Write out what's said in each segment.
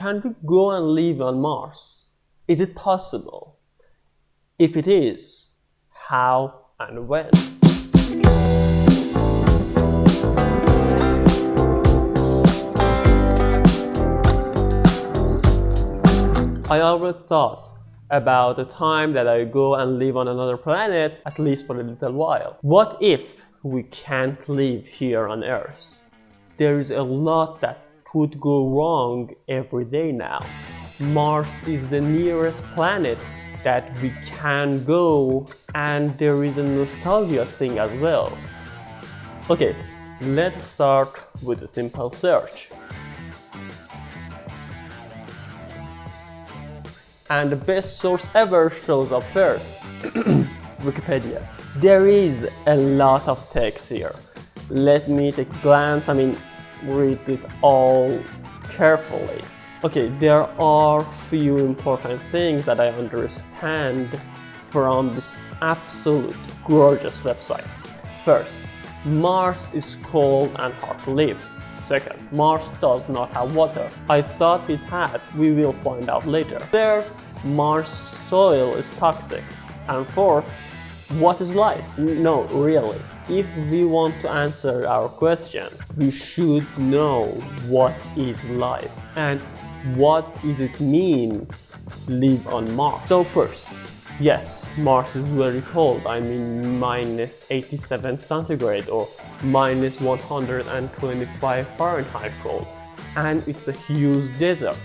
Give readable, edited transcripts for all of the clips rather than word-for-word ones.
can we go and live on Mars? Is it possible? If it is, how and when? I already thought about the time that I go and live on another planet, at least for a little while. What if we can't live here on Earth? There is a lot that could go wrong every day now. Mars is the nearest planet that we can go, and there is a nostalgia thing as well. Okay, let's start with a simple search. And the best source ever shows up first, Wikipedia. There is a lot of text here. Let me take a glance, read it all carefully. Okay, there are few important things that I understand from this absolute gorgeous website. First, Mars is cold and hard to live. Second, Mars does not have water. I thought it had. We will find out later. Third, Mars soil is toxic. And fourth, what is life? No, really. If we want to answer our question, we should know what is life and what does it mean live on Mars. So first, yes, Mars is very cold. Minus 87 centigrade or minus 125 Fahrenheit cold. And it's a huge desert,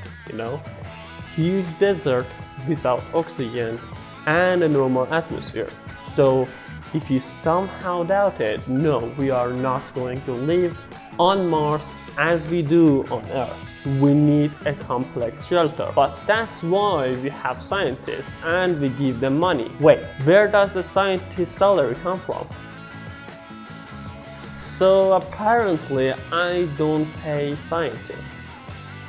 Huge desert without oxygen and a normal atmosphere. So if you somehow doubt it, no, we are not going to live on Mars as we do on Earth. We need a complex shelter. But that's why we have scientists and we give them money. Wait, where does the scientist's salary come from? So apparently I don't pay scientists.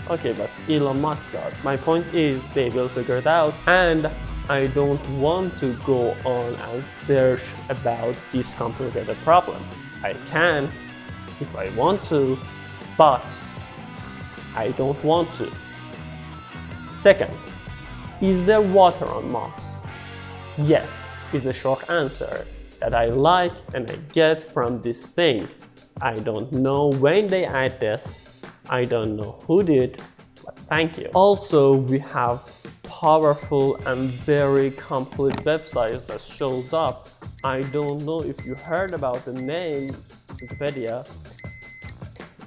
Okay, but Elon Musk does. My point is they will figure it out, and I don't want to go on and search about this complicated problem. I can if I want to, but I don't want to. Second, is there water on Mars? Yes, is a short answer that I like and I get from this thing. I don't know when they add this. I don't know who did, but thank you. Also, we have powerful and very complete websites that shows up. I don't know if you heard about the name Wikipedia.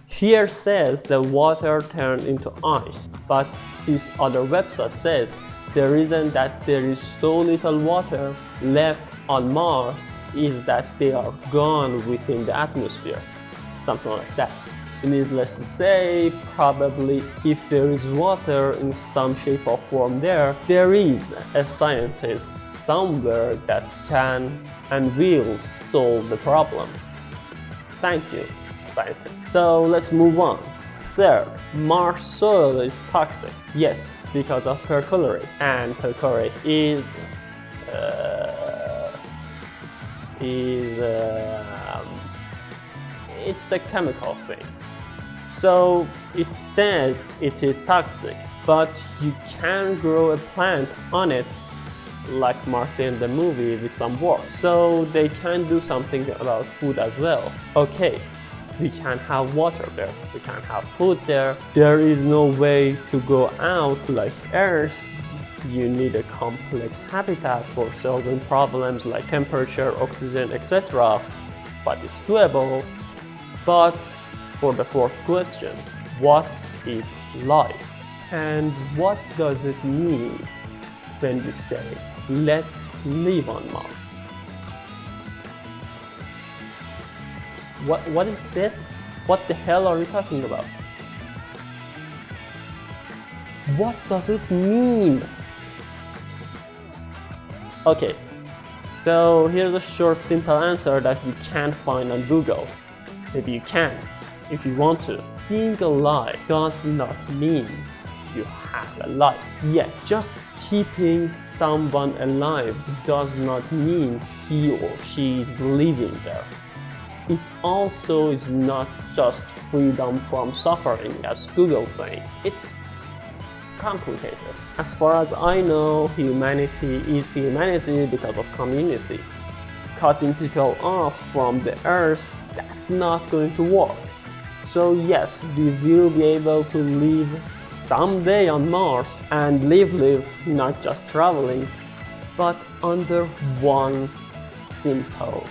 Here says the water turned into ice, but this other website says the reason that there is so little water left on Mars is that they are gone within the atmosphere. Something like that. Needless to say, probably if there is water in some shape or form there is a scientist somewhere that can and will solve the problem. Thank you, scientists. So let's move on. Third, Mars soil is toxic. Yes, because of perchlorate. And perchlorate it's a chemical thing. So it says it is toxic, but you can grow a plant on it like Martin the movie with some work. So they can do something about food as well. Okay, we can have water there, we can have food there. There is no way to go out like Earth. You need a complex habitat for solving problems like temperature, oxygen, etc. But it's doable. But for the fourth question, what is life? And what does it mean when we say, let's live on Mars? What is this? What the hell are you talking about? What does it mean? Okay, so here's a short, simple answer that you can't find on Google. Maybe you can, if you want to. Being alive does not mean you have a life. Yes, just keeping someone alive does not mean he or she is living there. It also is not just freedom from suffering, as Google saying. It's complicated. As far as I know, humanity is humanity because of community. Cutting people off from the earth, that's not going to work. So yes, we will be able to live someday on Mars and live, not just traveling, but under one simple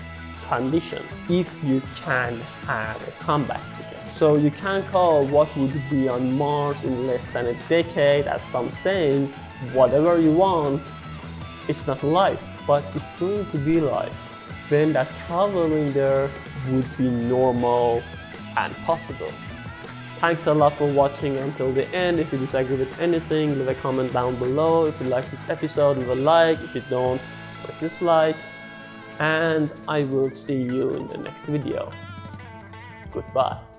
condition: if you can have a comeback ticket. So you can call what would be on Mars in less than a decade as some saying whatever you want. It's not life, but it's going to be life. Then that traveling there would be normal and possible. Thanks a lot for watching until the end. If you disagree with anything, leave a comment down below. If you like this episode, leave a like. If you don't, press dislike. And I will see you in the next video. Goodbye.